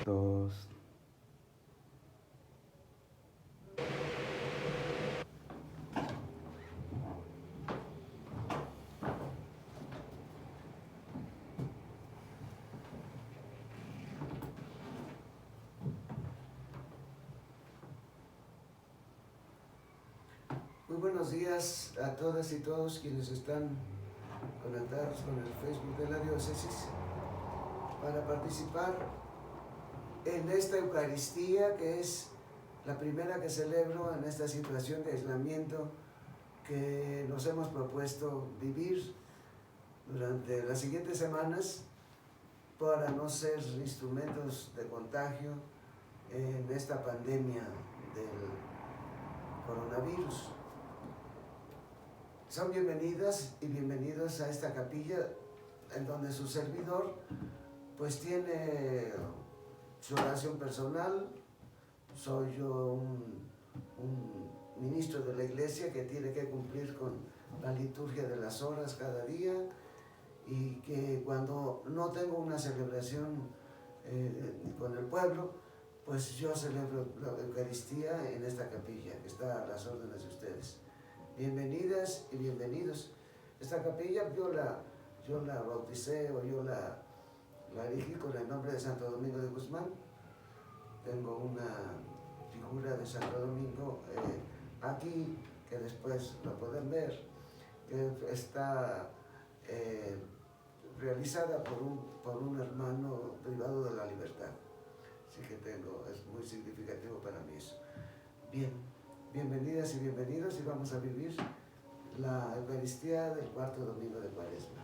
Dos. Muy buenos días a todas y todos quienes están conectados con el Facebook de la diócesis para participar en esta Eucaristía, que es la primera que celebro en esta situación de aislamiento que nos hemos propuesto vivir durante las siguientes semanas para no ser instrumentos de contagio en esta pandemia del coronavirus. Son bienvenidas y bienvenidos a esta capilla en donde su servidor pues tiene su oración personal. Soy yo un ministro de la iglesia que tiene que cumplir con la liturgia de las horas cada día, y que cuando no tengo una celebración con el pueblo, pues yo celebro la Eucaristía en esta capilla que está a las órdenes de ustedes. Bienvenidas y bienvenidos. Esta capilla yo la bauticé, o yo la erigí con el nombre de Santo Domingo de Guzmán. Tengo una figura de Santo Domingo aquí, que después la pueden ver, que está realizada por un hermano privado de la libertad. Así que es muy significativo para mí eso. Bien, bienvenidas y bienvenidos, y vamos a vivir la Eucaristía del cuarto domingo de Cuaresma.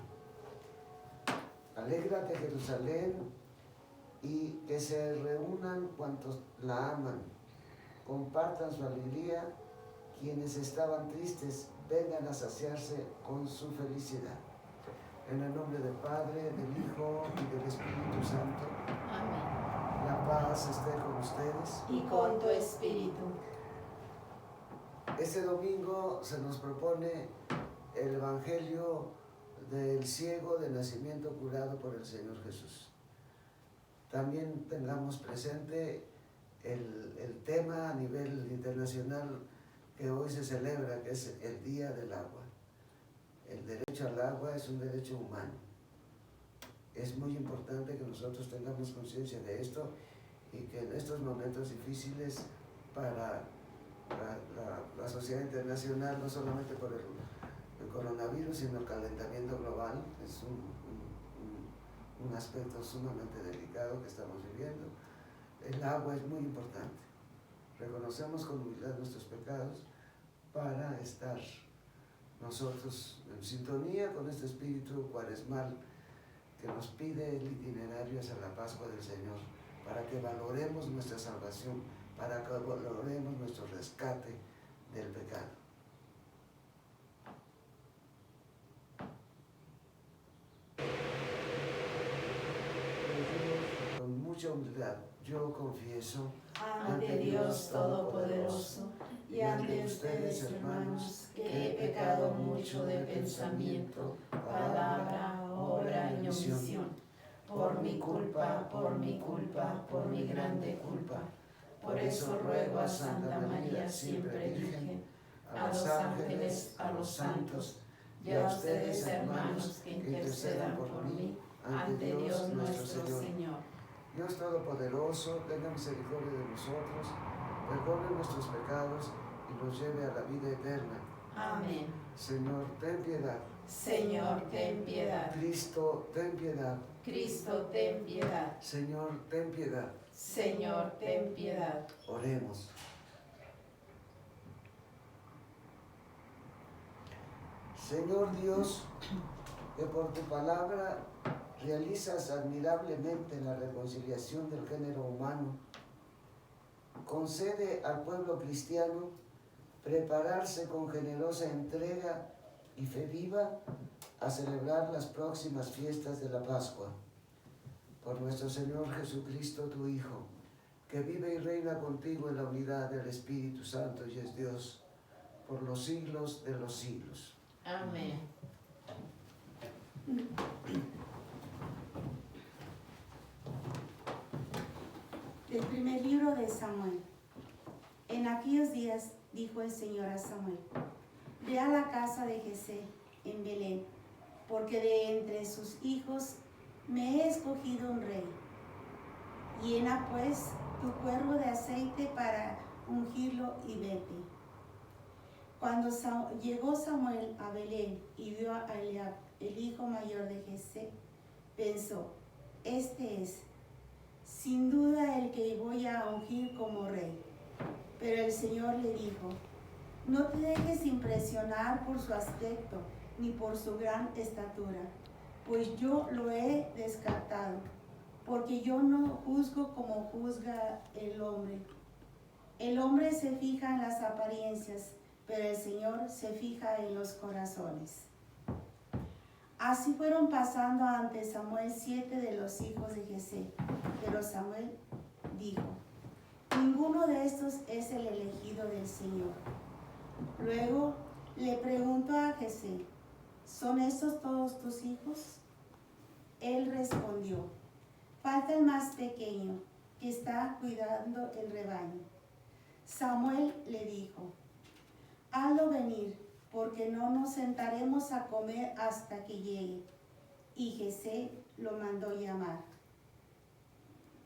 Alégrate, Jerusalén, y que se reúnan cuantos la aman. Compartan su alegría, quienes estaban tristes vengan a saciarse con su felicidad. En el nombre del Padre, del Hijo y del Espíritu Santo. Amén. La paz esté con ustedes. Y con tu espíritu. Este domingo se nos propone el Evangelio del ciego de nacimiento curado por el Señor Jesús. También tengamos presente el tema a nivel internacional que hoy se celebra, que es el Día del Agua. El derecho al agua es un derecho humano. Es muy importante que nosotros tengamos conciencia de esto, y que en estos momentos difíciles para la sociedad internacional, no solamente por el coronavirus, sino el calentamiento global, es un aspecto sumamente delicado que estamos viviendo. El agua es muy importante. Reconocemos con humildad nuestros pecados para estar nosotros en sintonía con este espíritu cuaresmal que nos pide el itinerario hacia la Pascua del Señor, para que valoremos nuestra salvación, para que valoremos nuestro rescate del pecado. Con mucha humildad, yo confieso Ante Dios Todopoderoso y ante ustedes, hermanos, que he pecado mucho de pensamiento, palabra, obra y omisión, por mi culpa, por mi grande culpa. Por eso ruego a Santa María, siempre Virgen, a los ángeles, a los santos, y a ustedes, hermanos, que intercedan por mí ante Dios nuestro Señor. Dios Todopoderoso, tenga misericordia de nosotros, perdone nuestros pecados y nos lleve a la vida eterna. Amén. Señor, ten piedad. Señor, ten piedad. Cristo, ten piedad. Cristo, ten piedad. Señor, ten piedad. Señor, ten piedad. Oremos. Señor Dios, que por tu palabra realizas admirablemente la reconciliación del género humano, concede al pueblo cristiano prepararse con generosa entrega y fe viva a celebrar las próximas fiestas de la Pascua. Por nuestro Señor Jesucristo, tu Hijo, que vive y reina contigo en la unidad del Espíritu Santo y es Dios, por los siglos de los siglos. Amén. Del primer libro de Samuel. En aquellos días dijo el Señor a Samuel: ve a la casa de Jesé en Belén, porque de entre sus hijos me he escogido un rey. Llena pues tu cuerno de aceite para ungirlo y vete. Cuando llegó Samuel a Belén y vio a Eliab, el hijo mayor de Jesé, pensó: este es sin duda el que voy a ungir como rey. Pero el Señor le dijo: no te dejes impresionar por su aspecto ni por su gran estatura, pues yo lo he descartado, porque yo no juzgo como juzga el hombre. El hombre se fija en las apariencias, pero el Señor se fija en los corazones. Así fueron pasando ante Samuel 7 de los hijos de Jesé, pero Samuel dijo: ninguno de estos es el elegido del Señor. Luego le preguntó a Jesé: ¿son estos todos tus hijos? Él respondió: falta el más pequeño, que está cuidando el rebaño. Samuel le dijo: hazlo venir, porque no nos sentaremos a comer hasta que llegue. Y Jesé lo mandó llamar.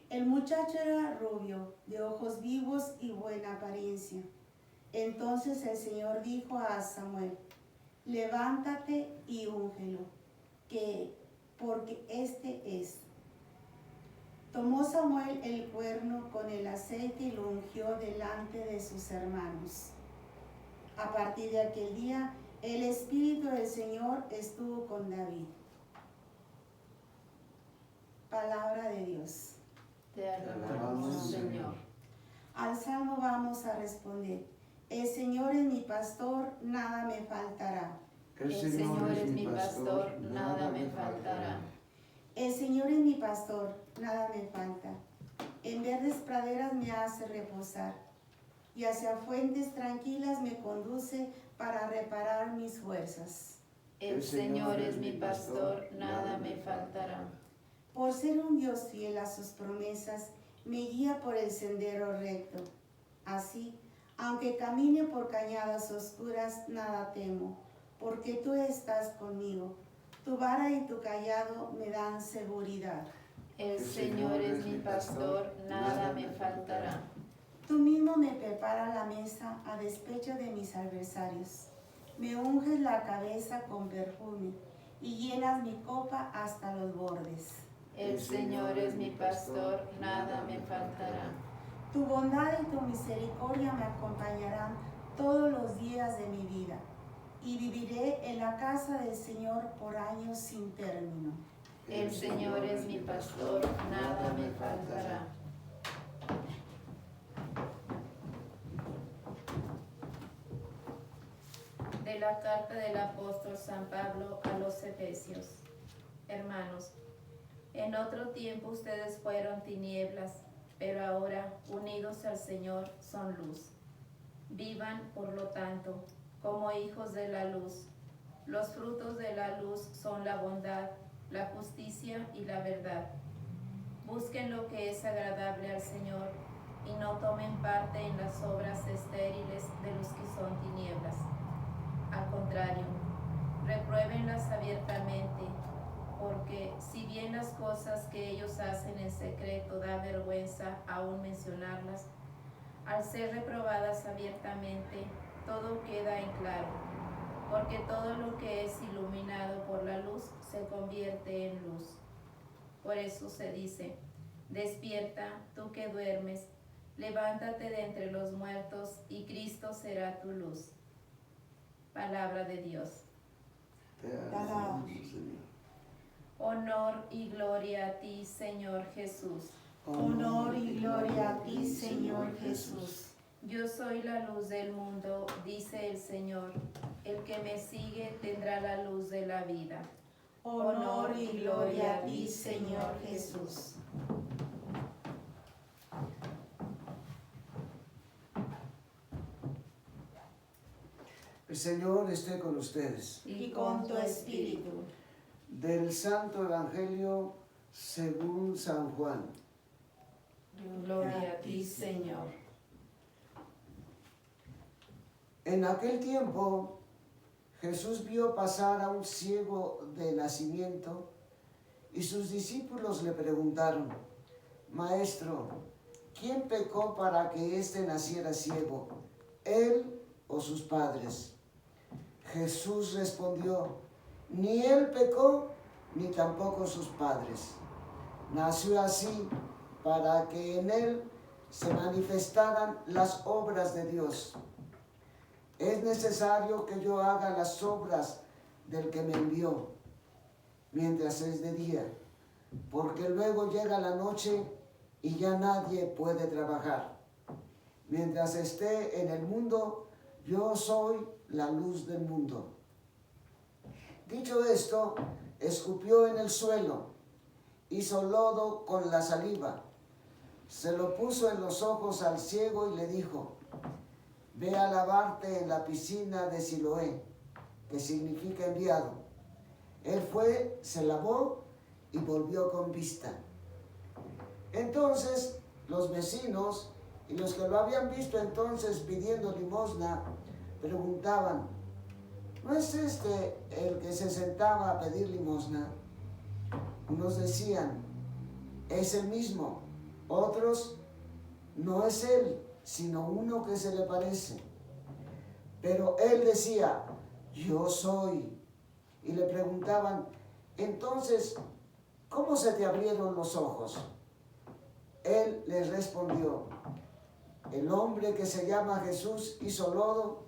El muchacho era rubio, de ojos vivos y buena apariencia. Entonces el Señor dijo a Samuel: levántate y úngelo, porque este es. Tomó Samuel el cuerno con el aceite y lo ungió delante de sus hermanos. A partir de aquel día, el Espíritu del Señor estuvo con David. Palabra de Dios. Te alabamos, Señor. Al salmo vamos a responder: el Señor es mi pastor, nada me faltará. El Señor es mi pastor, nada me faltará. El Señor es mi pastor, nada me falta. En verdes praderas me hace reposar, y hacia fuentes tranquilas me conduce para reparar mis fuerzas. El Señor es mi pastor, nada me faltará. Por ser un Dios fiel a sus promesas, me guía por el sendero recto. Así, aunque camine por cañadas oscuras, nada temo, porque tú estás conmigo. Tu vara y tu cayado me dan seguridad. El Señor es mi pastor, nada me faltará. Tú mismo me preparas la mesa a despecho de mis adversarios. Me unges la cabeza con perfume y llenas mi copa hasta los bordes. El Señor es mi pastor, nada me faltará. Tu bondad y tu misericordia me acompañarán todos los días de mi vida, y viviré en la casa del Señor por años sin término. El Señor es mi pastor, nada me faltará. De la carta del apóstol San Pablo a los Efesios. Hermanos, en otro tiempo ustedes fueron tinieblas, pero ahora, unidos al Señor, son luz. Vivan, por lo tanto, como hijos de la luz. Los frutos de la luz son la bondad, la justicia y la verdad. Busquen lo que es agradable al Señor y no tomen parte en las obras estériles de los que son tinieblas. Al contrario, repruébenlas abiertamente, porque si bien las cosas que ellos hacen en secreto da vergüenza aún mencionarlas, al ser reprobadas abiertamente, todo queda en claro, porque todo lo que es iluminado por la luz se convierte en luz. Por eso se dice: despierta, tú que duermes, levántate de entre los muertos, y Cristo será tu luz. Palabra de Dios. Te alabamos, Señor. Honor y gloria a ti, Señor Jesús. Honor y gloria a ti, Señor Jesús. Yo soy la luz del mundo, dice el Señor. El que me sigue tendrá la luz de la vida. Honor y gloria a ti, Señor Jesús. El Señor esté con ustedes. Y con tu espíritu. Del Santo Evangelio según San Juan. Gloria a ti, Señor. En aquel tiempo, Jesús vio pasar a un ciego de nacimiento y sus discípulos le preguntaron: Maestro, ¿quién pecó para que éste naciera ciego, él o sus padres? Jesús respondió: ni él pecó, ni tampoco sus padres. Nació así para que en él se manifestaran las obras de Dios. Es necesario que yo haga las obras del que me envió, mientras es de día, porque luego llega la noche y ya nadie puede trabajar. Mientras esté en el mundo, yo soy la luz del mundo. Dicho esto, escupió en el suelo, hizo lodo con la saliva, se lo puso en los ojos al ciego y le dijo: ve a lavarte en la piscina de Siloé, que significa enviado. Él fue, se lavó y volvió con vista. Entonces los vecinos y los que lo habían visto entonces pidiendo limosna preguntaban: ¿no es este el que se sentaba a pedir limosna? Unos decían: es el mismo. Otros: no es él, sino uno que se le parece. Pero él decía: yo soy. Y le preguntaban: entonces, ¿cómo se te abrieron los ojos? Él les respondió: el hombre que se llama Jesús hizo lodo,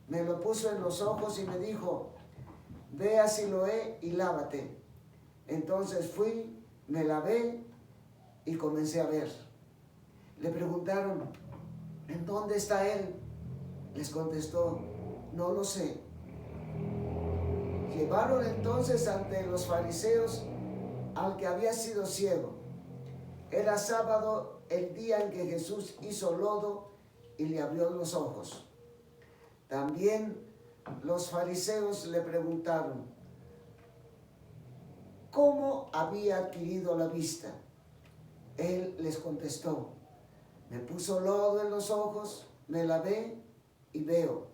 me lo puso en los ojos y me dijo: ve a Siloé y lávate. Entonces fui, me lavé y comencé a ver. Le preguntaron: ¿en dónde está él? Les contestó: no lo sé. Llevaron entonces ante los fariseos al que había sido ciego. Era sábado el día en que Jesús hizo lodo y le abrió los ojos. También los fariseos le preguntaron: ¿cómo había adquirido la vista? Él les contestó: me puso lodo en los ojos, me lavé y veo.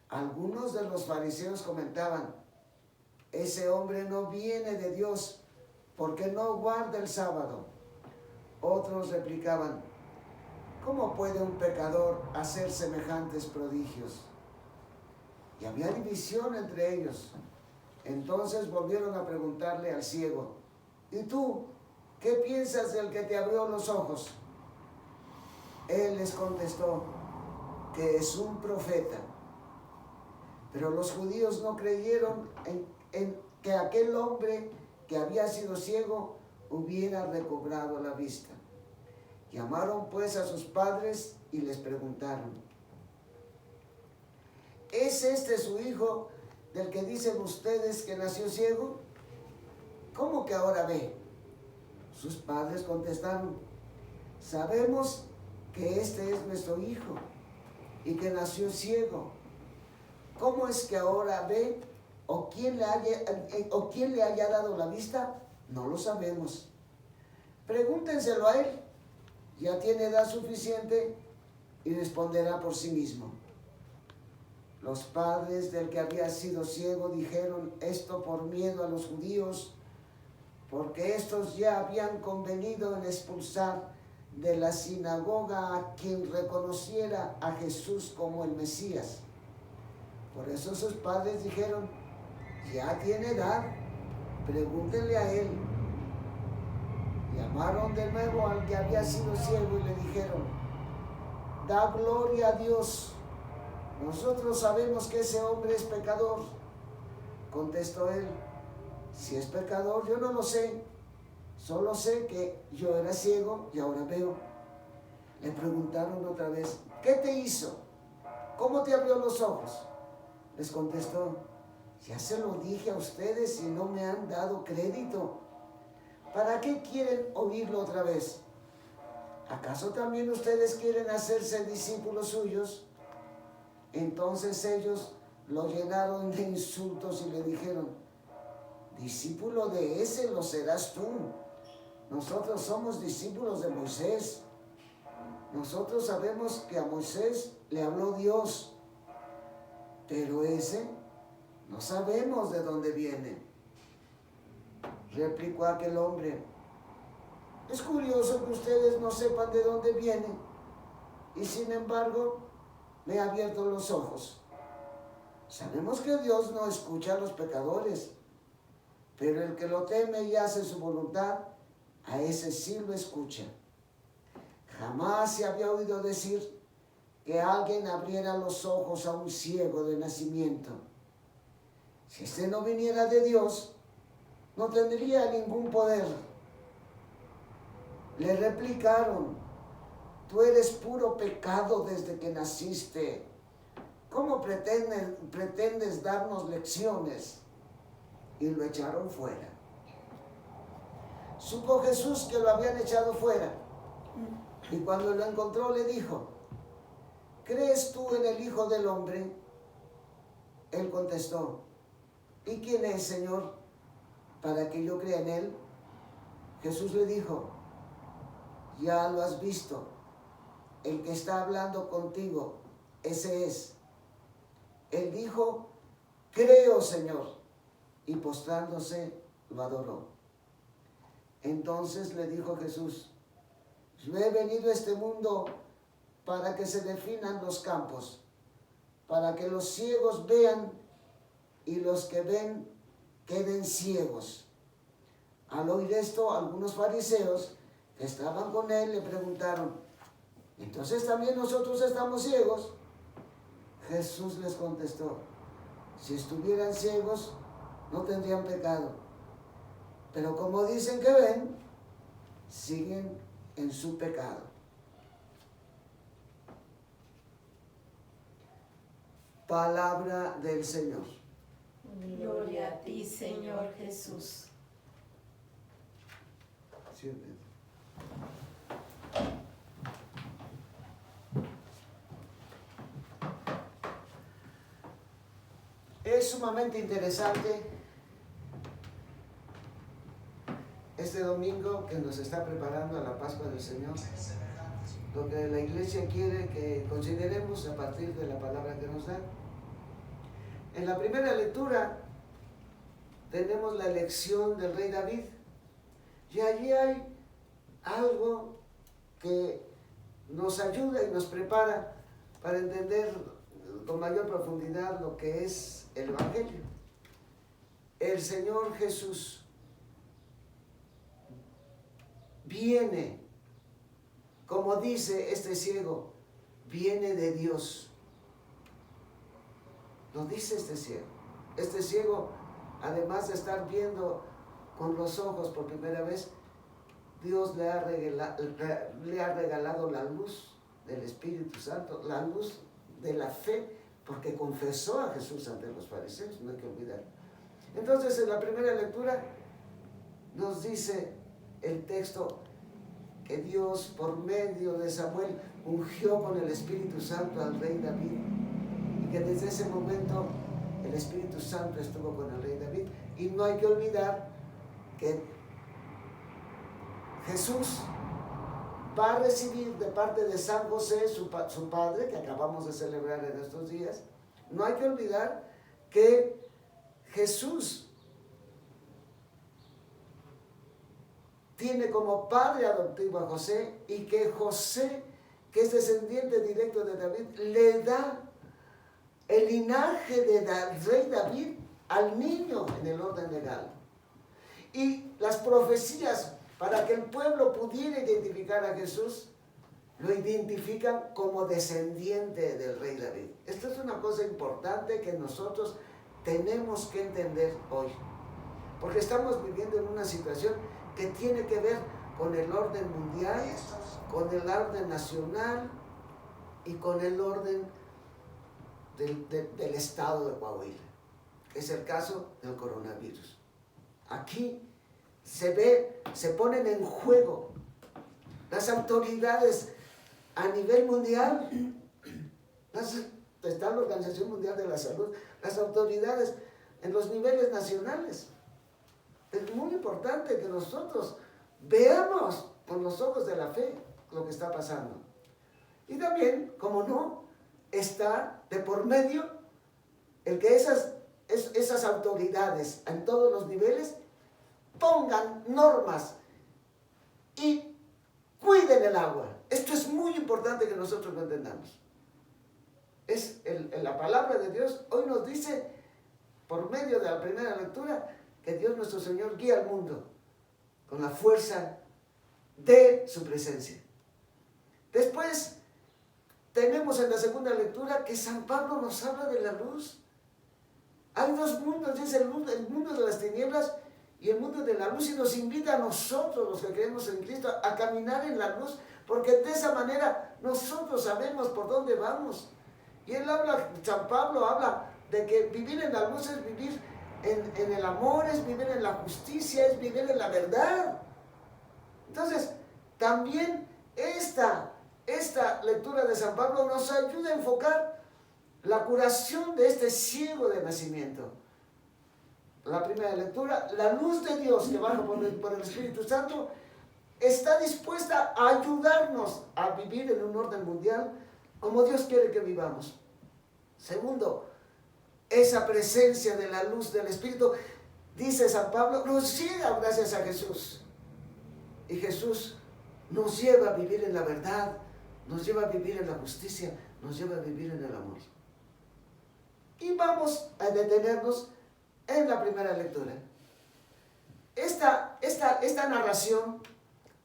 Algunos de los fariseos comentaban: ese hombre no viene de Dios, porque no guarda el sábado. Otros replicaban: ¿cómo puede un pecador hacer semejantes prodigios? Y había división entre ellos. Entonces volvieron a preguntarle al ciego: ¿y tú qué piensas del que te abrió los ojos? Él les contestó que es un profeta. Pero los judíos no creyeron en que aquel hombre que había sido ciego hubiera recobrado la vista. Llamaron pues a sus padres y les preguntaron: ¿es este su hijo del que dicen ustedes que nació ciego? ¿Cómo que ahora ve? Sus padres contestaron: sabemos que este es nuestro hijo y que nació ciego. ¿Cómo es que ahora ve? ¿O quién le haya dado la vista? No lo sabemos. Pregúntenselo a él. Ya tiene edad suficiente y responderá por sí mismo. Los padres del que había sido ciego dijeron esto por miedo a los judíos, porque estos ya habían convenido en expulsar de la sinagoga a quien reconociera a Jesús como el Mesías. Por eso sus padres dijeron: ya tiene edad, pregúntenle a él. Llamaron de nuevo al que había sido ciego y le dijeron: da gloria a Dios, nosotros sabemos que ese hombre es pecador. Contestó él: si es pecador yo no lo sé, solo sé que yo era ciego y ahora veo. Le preguntaron otra vez: ¿qué te hizo? ¿Cómo te abrió los ojos? Les contestó: ya se lo dije a ustedes y no me han dado crédito. ¿Para qué quieren oírlo otra vez? ¿Acaso también ustedes quieren hacerse discípulos suyos? Entonces ellos lo llenaron de insultos y le dijeron: discípulo de ese lo serás tú, Nosotros somos discípulos de Moisés. Nosotros sabemos que a Moisés le habló Dios, pero ese no sabemos de dónde viene. Replicó aquel hombre: es curioso que ustedes no sepan de dónde viene, y sin embargo me ha abierto los ojos. Sabemos que Dios no escucha a los pecadores, pero el que lo teme y hace su voluntad, a ese sí lo escucha. Jamás se había oído decir que alguien abriera los ojos a un ciego de nacimiento. Si este no viniera de Dios, no tendría ningún poder. Le replicaron: tú eres puro pecado desde que naciste. ¿Cómo pretendes darnos lecciones? Y lo echaron fuera. Supo Jesús que lo habían echado fuera, y cuando lo encontró le dijo: ¿crees tú en el Hijo del Hombre? Él contestó: ¿y quién es, Señor, para que yo crea en él? Jesús le dijo: ya lo has visto, el que está hablando contigo, ese es. Él dijo: creo, Señor, y postrándose lo adoró. Entonces le dijo Jesús: yo he venido a este mundo para que se definan los campos, para que los ciegos vean y los que ven queden ciegos. Al oír esto, algunos fariseos que estaban con él le preguntaron: ¿entonces también nosotros estamos ciegos? Jesús les contestó: si estuvieran ciegos, no tendrían pecado. Pero como dicen que ven, siguen en su pecado. Palabra del Señor. Gloria a ti, Señor Jesús. Siéntate. Es sumamente interesante este domingo que nos está preparando a la Pascua del Señor, lo que la Iglesia quiere que consideremos a partir de la palabra que nos da. En la primera lectura tenemos la elección del rey David, y allí hay algo que nos ayuda y nos prepara para entender con mayor profundidad lo que es el Evangelio. El Señor Jesús viene, como dice este ciego, viene de Dios. Lo dice este ciego. Este ciego, además de estar viendo con los ojos por primera vez, Dios le ha regalado la luz del Espíritu Santo, la luz de la fe, porque confesó a Jesús ante los fariseos, no hay que olvidar. Entonces, en la primera lectura nos dice el texto que Dios, por medio de Samuel, ungió con el Espíritu Santo al rey David, y que desde ese momento el Espíritu Santo estuvo con el rey David. Y no hay que olvidar que Jesús va a recibir de parte de San José, su padre, que acabamos de celebrar en estos días. No hay que olvidar que Jesús tiene como padre adoptivo a José, y que José, que es descendiente directo de David, le da el linaje del rey David al niño en el orden legal. Y las profecías, para que el pueblo pudiera identificar a Jesús, lo identifican como descendiente del rey David. Esto es una cosa importante que nosotros tenemos que entender hoy, porque estamos viviendo en una situación que tiene que ver con el orden mundial, con el orden nacional y con el orden del estado de Coahuila. Es el caso del coronavirus. Aquí se ponen en juego las autoridades a nivel mundial. Está la Organización Mundial de la Salud, las autoridades en los niveles nacionales. Es muy importante que nosotros veamos con los ojos de la fe lo que está pasando. Y también, como no, está de por medio el que esas autoridades en todos los niveles pongan normas y cuiden el agua. Esto es muy importante que nosotros lo entendamos. La palabra de Dios hoy nos dice, por medio de la primera lectura, que Dios nuestro Señor guía al mundo con la fuerza de su presencia. Después tenemos en la segunda lectura que San Pablo nos habla de la luz. Hay dos mundos, dice el mundo de las tinieblas y el mundo de la luz, y nos invita a nosotros, los que creemos en Cristo, a caminar en la luz, porque de esa manera nosotros sabemos por dónde vamos. Y él habla, San Pablo habla de que vivir en la luz es vivir en el amor, es vivir en la justicia, es vivir en la verdad. Entonces, también esta lectura de San Pablo nos ayuda a enfocar la curación de este ciego de nacimiento. La primera lectura, la luz de Dios que baja por el Espíritu Santo está dispuesta a ayudarnos a vivir en un orden mundial como Dios quiere que vivamos. Segundo, esa presencia de la luz del Espíritu, dice San Pablo, nos llega gracias a Jesús. Y Jesús nos lleva a vivir en la verdad, nos lleva a vivir en la justicia, nos lleva a vivir en el amor. Y vamos a detenernos en la primera lectura. Esta narración,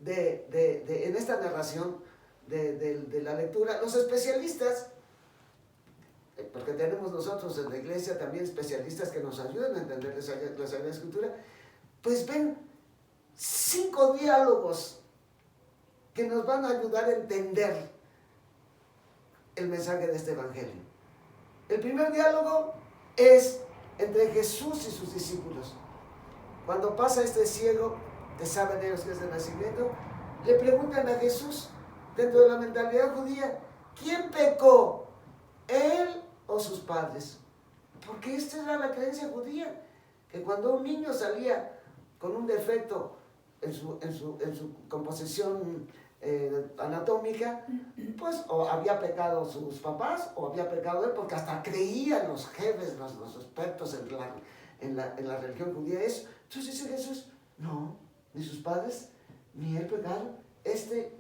en esta narración de la lectura, los especialistas, porque tenemos nosotros en la iglesia también especialistas que nos ayudan a entender la Sagrada Escritura, pues ven 5 diálogos que nos van a ayudar a entender el mensaje de este evangelio. El primer diálogo es entre Jesús y sus discípulos. Cuando pasa este ciego, que saben ellos que es de nacimiento, le preguntan a Jesús, dentro de la mentalidad judía, ¿quién pecó? ¿Él o sus padres? Porque esta era la creencia judía, que cuando un niño salía con un defecto en su composición anatómica, pues o había pecado sus papás o había pecado él, porque hasta creían los jefes, los expertos en la religión judía eso. Entonces dice Jesús, no, ni sus padres ni él pecaron. Este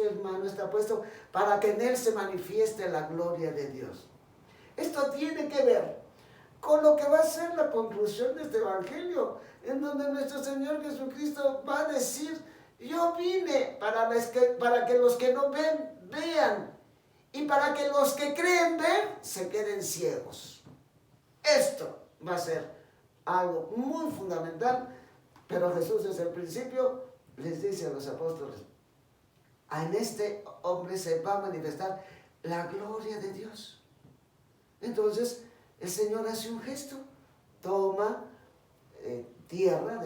hermano está puesto para que en él se manifieste la gloria de Dios. Esto tiene que ver con lo que va a ser la conclusión de este evangelio, en donde nuestro Señor Jesucristo va a decir, yo vine para que los que no ven, vean, y para que los que creen ver, se queden ciegos. Esto va a ser algo muy fundamental, pero Jesús desde el principio les dice a los apóstoles, en este hombre se va a manifestar la gloria de Dios. Entonces el Señor hace un gesto, toma tierra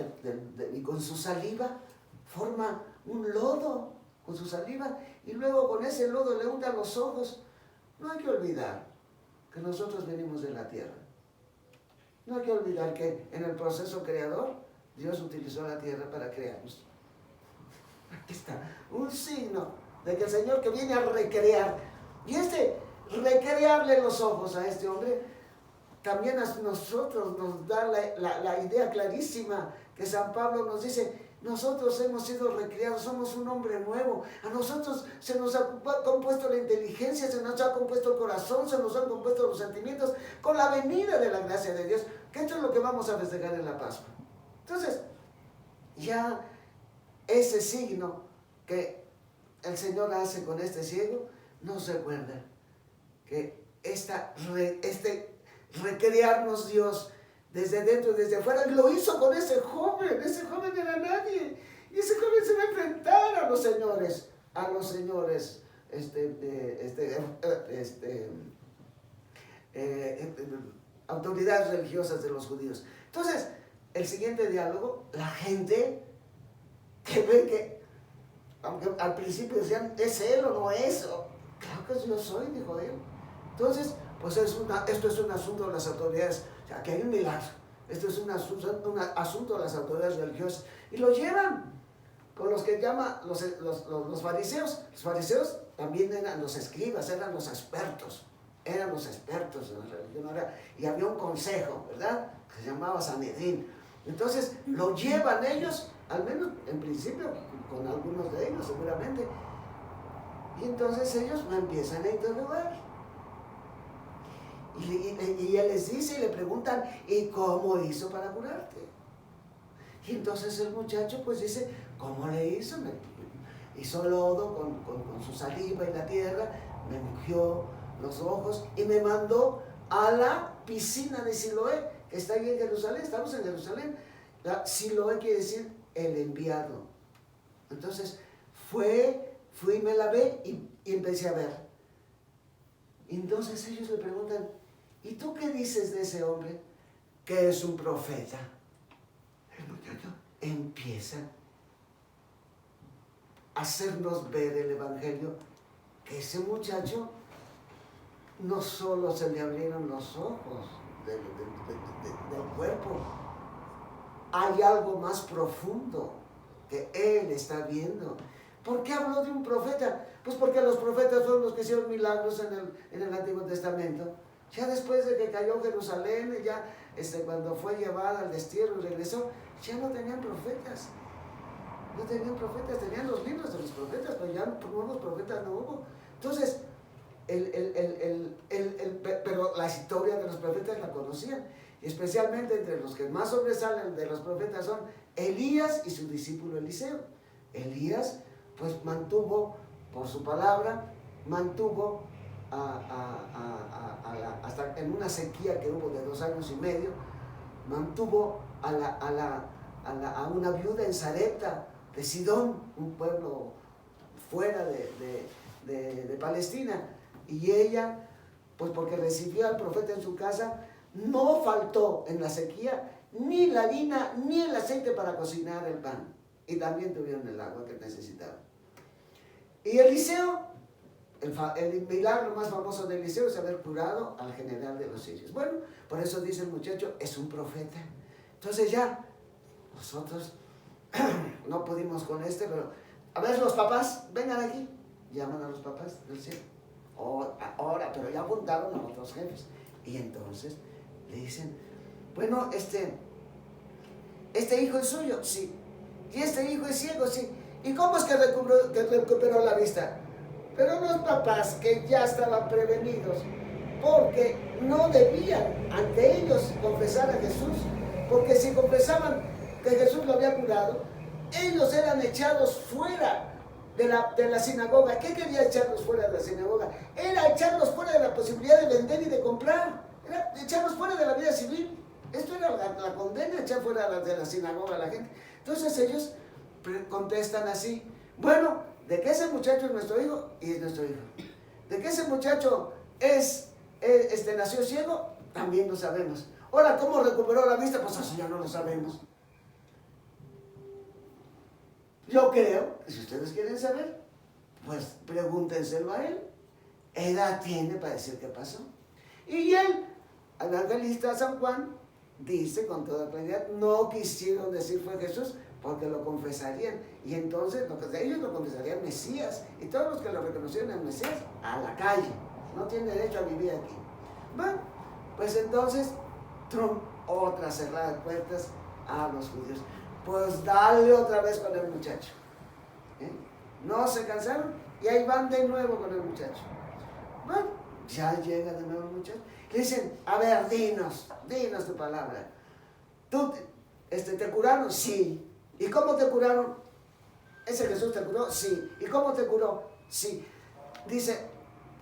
y con su saliva forma un lodo con su saliva, y luego con ese lodo le unta los ojos. No hay que olvidar que nosotros venimos de la tierra. No hay que olvidar que en el proceso creador Dios utilizó la tierra para crearnos. Aquí está, un signo de que el Señor que viene a recrear, y recrearle los ojos a este hombre, también a nosotros nos da la idea clarísima que San Pablo nos dice, nosotros hemos sido recreados, somos un hombre nuevo, a nosotros se nos ha compuesto la inteligencia, se nos ha compuesto el corazón, se nos han compuesto los sentimientos con la venida de la gracia de Dios, que esto es lo que vamos a festejar en la Pascua. Entonces, ya ese signo que el Señor hace con este ciego, nos recuerda que recrearnos Dios desde dentro y desde afuera, lo hizo con ese joven era nadie, y ese joven se va a enfrentar a los señores, autoridades religiosas de los judíos. Entonces, el siguiente diálogo, la gente que ve que, aunque al principio decían, ¿es él o no es? Claro que yo soy, dijo él. Entonces, pues esto es un asunto de las autoridades, o sea, que hay un milagro. Esto es un asunto de las autoridades religiosas. Y lo llevan con los que llama los fariseos. Los fariseos también eran los escribas, eran los expertos en la religión. Y había un consejo, ¿verdad?, que se llamaba Sanedrín. Entonces lo llevan ellos, al menos en principio, con algunos de ellos seguramente. Y entonces ellos lo empiezan a interrogar. Y él les dice y le preguntan, ¿y cómo hizo para curarte? Y entonces el muchacho pues dice, ¿cómo le hizo? Hizo lodo con su saliva y la tierra, me ungió los ojos y me mandó a la piscina de Siloé, que está ahí en Jerusalén. Estamos en Jerusalén. Siloé quiere decir el enviado. Entonces fui y me lavé y empecé a ver. Entonces ellos le preguntan, ¿y tú qué dices de ese hombre que es un profeta? El muchacho empieza a hacernos ver el evangelio, que ese muchacho no solo se le abrieron los ojos del cuerpo, hay algo más profundo que él está viendo. ¿Por qué habló de un profeta? Pues porque los profetas fueron los que hicieron milagros en el Antiguo Testamento. Ya después de que cayó Jerusalén, ya cuando fue llevada al destierro y regresó, ya no tenían profetas. No tenían profetas, tenían los libros de los profetas, pero ya nuevos profetas no hubo. Entonces, pero la historia de los profetas la conocían. Y especialmente entre los que más sobresalen de los profetas son Elías y su discípulo Eliseo. Elías pues mantuvo, por su palabra, mantuvo hasta en una sequía que hubo de 2 años y medio, mantuvo a una viuda en Sarepta de Sidón, un pueblo fuera de Palestina, y ella, pues porque recibió al profeta en su casa, no faltó en la sequía ni la harina ni el aceite para cocinar el pan, y también tuvieron el agua que necesitaban. Y Eliseo, el milagro más famoso de Eliseo es haber curado al general de los sirios. Bueno, por eso dice el muchacho, es un profeta. Entonces ya, nosotros no pudimos con pero a ver, los papás, vengan aquí. Llaman a los papás del cielo. Ahora, pero ya apuntaron a otros jefes. Y entonces le dicen, bueno, este hijo es suyo, sí. Y este hijo es ciego, sí. ¿Y cómo es que recuperó la vista? Pero los papás, que ya estaban prevenidos, porque no debían ante ellos confesar a Jesús, porque si confesaban que Jesús lo había curado, ellos eran echados fuera de la sinagoga. ¿Qué quería echarlos fuera de la sinagoga? Era echarlos fuera de la posibilidad de vender y de comprar, era echarlos fuera de la vida civil. Esto era la condena, echar fuera de la sinagoga a la gente. Entonces ellos contestan así, bueno, de que ese muchacho es nuestro hijo, y es nuestro hijo. De que ese muchacho nació ciego, también lo sabemos. Ahora, ¿cómo recuperó la vista? Pues eso ya no lo sabemos. Yo creo que si ustedes quieren saber, pues pregúntenselo a él. Edad tiene para decir qué pasó. Y él, al evangelista San Juan, dice con toda claridad, no quisieron decir fue Jesús, porque lo confesarían. Y entonces ellos lo confesarían Mesías. Y todos los que lo reconocieron en Mesías, a la calle. No tienen derecho a vivir aquí. Bueno, pues entonces, Trump, otra cerrada de puertas a los judíos. Pues dale otra vez con el muchacho. No se cansaron y ahí van de nuevo con el muchacho. Bueno, ya llega de nuevo el muchacho. Le dicen, a ver, dinos tu palabra. ¿Tú te curaron? Sí. ¿Y cómo te curaron? ¿Ese Jesús te curó? Sí. ¿Y cómo te curó? Sí. Dice,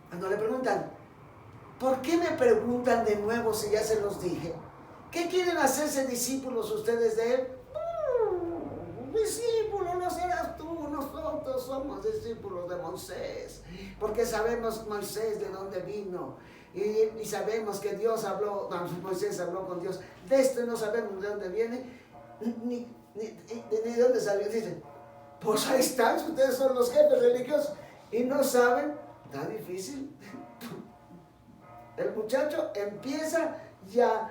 cuando le preguntan, ¿por qué me preguntan de nuevo si ya se los dije? ¿Qué quieren hacerse discípulos ustedes de él? Discípulo no serás tú, nosotros somos discípulos de Moisés, porque sabemos Moisés de dónde vino, y sabemos que Moisés habló con Dios. De esto no sabemos de dónde viene, ni de dónde salió. Dicen, pues ahí están, ustedes son los jefes religiosos, y no saben. Está difícil. El muchacho empieza ya,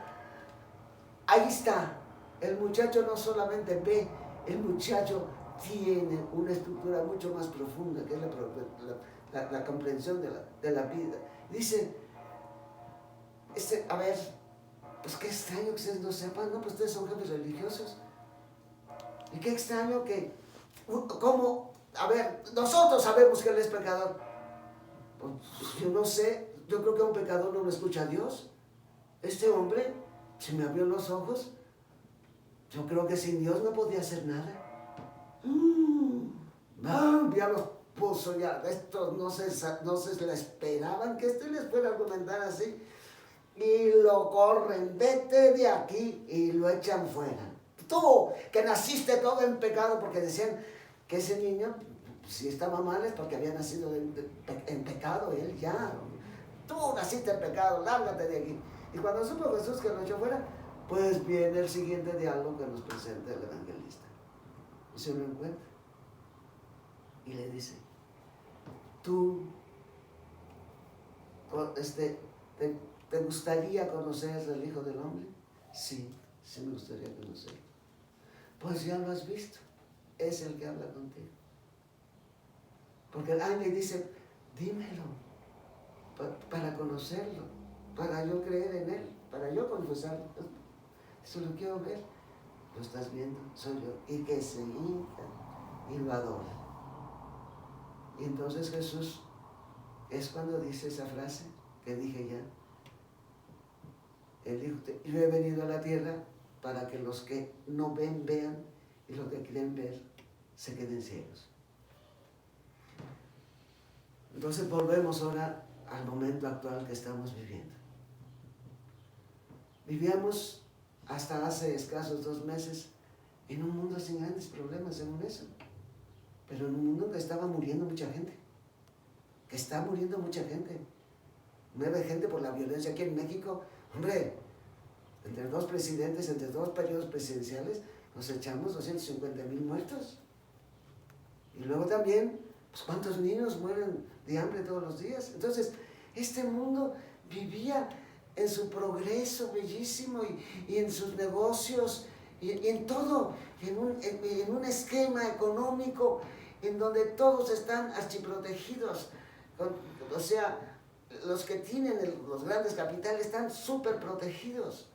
ahí está. El muchacho no solamente ve, el muchacho tiene una estructura mucho más profunda, que es la comprensión de la vida. Dice, a ver, pues qué extraño que ustedes no sepan, ¿no? Pues ustedes son jefes religiosos. Y qué extraño que, ¿cómo? A ver, nosotros sabemos que él es pecador. Pues yo no sé, yo creo que a un pecador no lo escucha a Dios. Este hombre, si me abrió los ojos, yo creo que sin Dios no podía hacer nada. Ya los puso, ya estos no se la esperaban que les fuera a argumentar así. Y lo corren, vete de aquí, y lo echan fuera. Tú, que naciste todo en pecado, porque decían que ese niño, si estaba mal es porque había nacido en pecado, él ya. Tú naciste en pecado, lárgate de aquí. Y cuando supo Jesús que lo echó fuera, pues viene el siguiente diálogo que nos presenta el evangelista. Y se lo encuentra. Y le dice, tú, ¿te gustaría conocer al Hijo del Hombre? Sí, sí me gustaría conocerlo. Pues ya lo has visto, es el que habla contigo. Porque el ángel dice, dímelo, para conocerlo, para yo creer en él, para yo confesarlo. Eso lo quiero ver. Lo estás viendo, soy yo. Y que se hinca y lo adora. Y entonces Jesús es cuando dice esa frase que dije ya. Él dijo, yo he venido a la tierra para que los que no ven, vean, y los que quieren ver, se queden ciegos. Entonces volvemos ahora al momento actual que estamos viviendo. Vivíamos hasta hace escasos 2 meses en un mundo sin grandes problemas, según eso. Pero en un mundo que estaba muriendo mucha gente. Que está muriendo mucha gente. Muere gente por la violencia. Aquí en México, hombre, entre 2 presidentes, entre 2 periodos presidenciales, nos echamos 250,000 muertos. Y luego también, pues, ¿cuántos niños mueren de hambre todos los días? Entonces, este mundo vivía en su progreso bellísimo y en sus negocios y en todo, en un esquema económico en donde todos están archiprotegidos. O sea, los que tienen los grandes capitales están súper protegidos.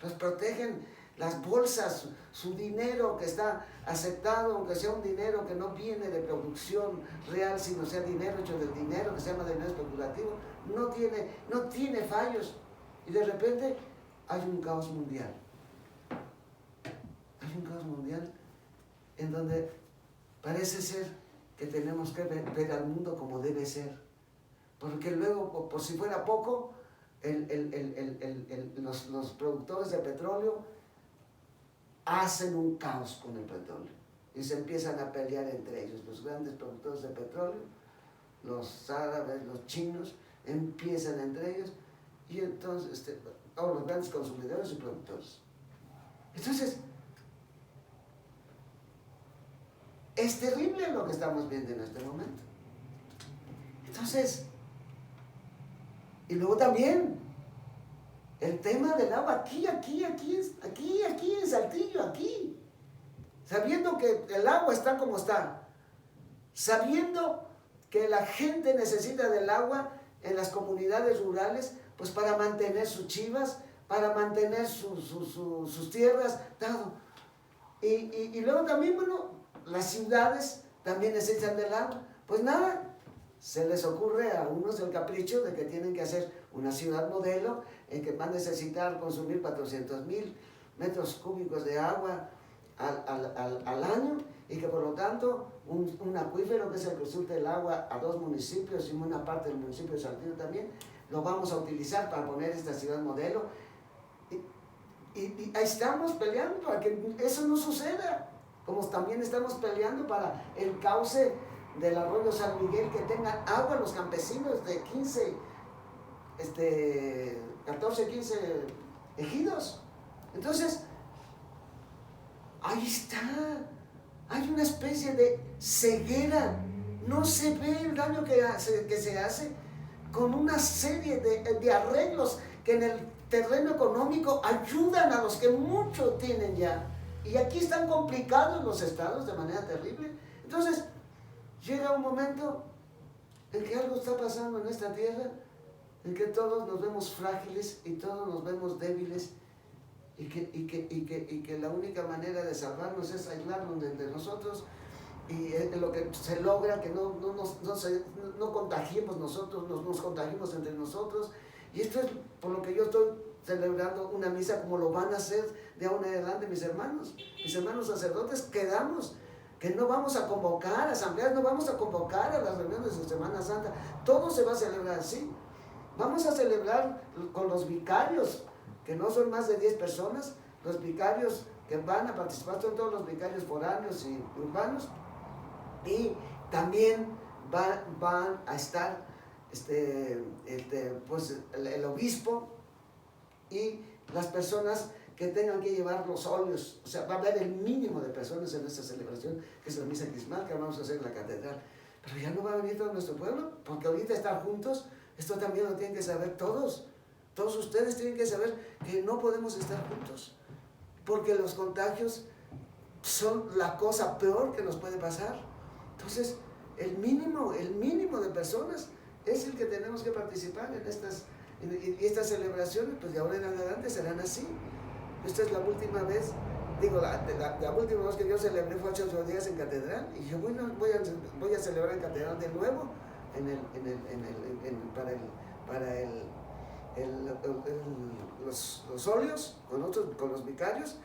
Los protegen las bolsas, su dinero que está aceptado, aunque sea un dinero que no viene de producción real, sino sea dinero hecho del dinero, que se llama dinero especulativo, no tiene fallos. Y de repente hay un caos mundial. Hay un caos mundial en donde parece ser que tenemos que ver al mundo como debe ser. Porque luego, por si fuera poco, los productores de petróleo hacen un caos con el petróleo. Y se empiezan a pelear entre ellos. Los grandes productores de petróleo, los árabes, los chinos, empiezan entre ellos. Y entonces, todos los grandes consumidores y productores. Entonces, es terrible lo que estamos viendo en este momento. Entonces, y luego también, el tema del agua, aquí en Saltillo, aquí. Sabiendo que el agua está como está. Sabiendo que la gente necesita del agua en las comunidades rurales, pues para mantener sus chivas, para mantener sus tierras, todo. Y luego también, bueno, las ciudades también necesitan del agua. Pues nada, se les ocurre a unos el capricho de que tienen que hacer una ciudad modelo en que van a necesitar consumir 400,000 metros cúbicos de agua al año, y que por lo tanto un acuífero, que es el que surte el agua a 2 municipios y una parte del municipio de Saltillo también, lo vamos a utilizar para poner esta ciudad modelo. Y ahí estamos peleando para que eso no suceda, como también estamos peleando para el cauce del arroyo San Miguel, que tengan agua los campesinos de 14, 15 ejidos. Entonces, ahí está, hay una especie de ceguera, no se ve el daño que se hace con una serie de arreglos que en el terreno económico ayudan a los que mucho tienen ya. Y aquí están complicados los estados de manera terrible. Entonces, llega un momento en que algo está pasando en esta tierra, en que todos nos vemos frágiles y todos nos vemos débiles, y que la única manera de salvarnos es aislarnos de entre nosotros, y lo que se logra que no contagiemos nosotros, nos contagiemos entre nosotros. Y esto es por lo que yo estoy celebrando una misa como lo van a hacer de ahora en adelante mis hermanos sacerdotes. Quedamos que no vamos a convocar asambleas, no vamos a convocar a las reuniones de Semana Santa, todo se va a celebrar así. Vamos a celebrar con los vicarios, que no son más de 10 personas, los vicarios que van a participar son todos los vicarios foráneos y urbanos, y también van a estar pues el obispo y las personas que tengan que llevar los óleos. O sea, va a haber el mínimo de personas en esta celebración, que es la misa crismal que vamos a hacer en la catedral. Pero ya no va a venir todo nuestro pueblo, porque ahorita estar juntos, esto también lo tienen que saber todos. Todos ustedes tienen que saber que no podemos estar juntos, porque los contagios son la cosa peor que nos puede pasar. Entonces, el mínimo de personas es el que tenemos que participar en estas celebraciones, pues de ahora en adelante serán así. Esta es la última vez, la última vez que yo celebré fue 8 días en catedral, y yo voy a celebrar en catedral de nuevo para los óleos con los vicarios.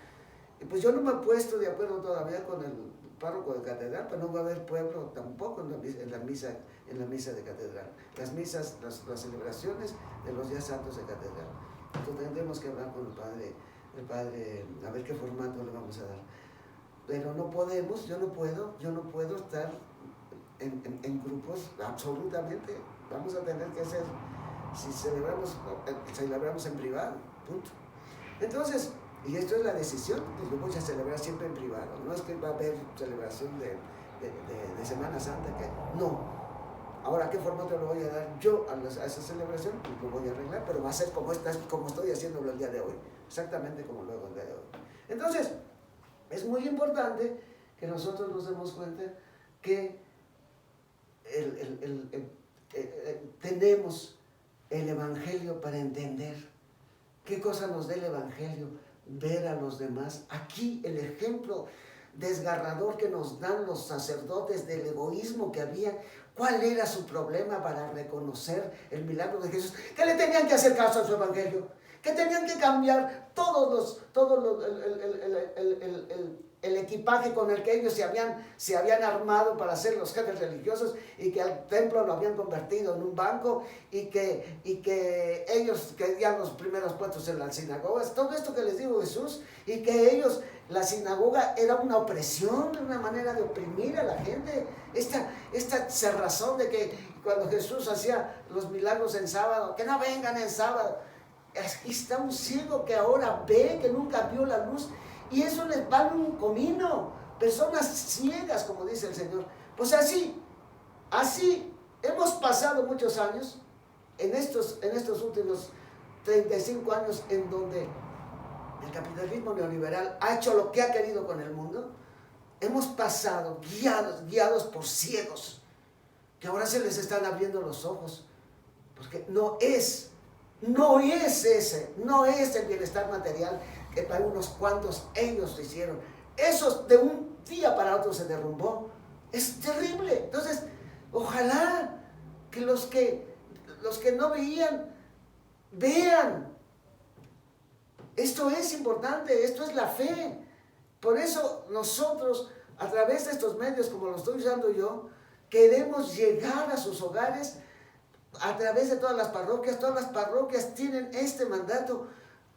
Y pues yo no me he puesto de acuerdo todavía con el párroco de catedral, pero no va a haber pueblo tampoco en la misa de catedral. Las celebraciones de los días santos de catedral. Entonces tendremos que hablar con el padre, a ver qué formato le vamos a dar. Pero no podemos, yo no puedo estar en grupos, absolutamente. Vamos a tener que hacer, si celebramos en privado, punto. Entonces, y esto es la decisión, pues yo voy a celebrar siempre en privado. No es que va a haber celebración de Semana Santa, que no. Ahora, ¿qué formato le voy a dar yo a esa celebración? Pues lo voy a arreglar, pero va a ser como estoy haciéndolo el día de hoy. Exactamente como lo hago el día de hoy. Entonces, es muy importante que nosotros nos demos cuenta que tenemos el Evangelio para entender qué cosa nos da el Evangelio, ver a los demás. Aquí el ejemplo desgarrador que nos dan los sacerdotes del egoísmo que había. ¿Cuál era su problema para reconocer el milagro de Jesús? Que le tenían que hacer caso a su Evangelio, que tenían que cambiar el equipaje con el que ellos se habían armado para ser los jefes religiosos, y que al templo lo habían convertido en un banco, y que ellos querían los primeros puestos en las sinagogas. Todo esto que les dijo Jesús, y que la sinagoga era una opresión, una manera de oprimir a la gente. Esta cerrazón de que cuando Jesús hacía los milagros en sábado, que no vengan en sábado. Aquí está un ciego que ahora ve, que nunca vio la luz, y eso les vale un comino. Personas ciegas, como dice el Señor. Pues así hemos pasado muchos años en estos últimos 35 años, en donde el capitalismo neoliberal ha hecho lo que ha querido con el mundo. Hemos pasado guiados por ciegos, que ahora se les están abriendo los ojos, porque no es el bienestar material que para unos cuantos ellos lo hicieron. Eso de un día para otro se derrumbó. Es terrible. Entonces, ojalá que los que no veían, vean. Esto es importante, esto es la fe. Por eso nosotros, a través de estos medios como lo estoy usando yo, queremos llegar a sus hogares a través de todas las parroquias tienen este mandato.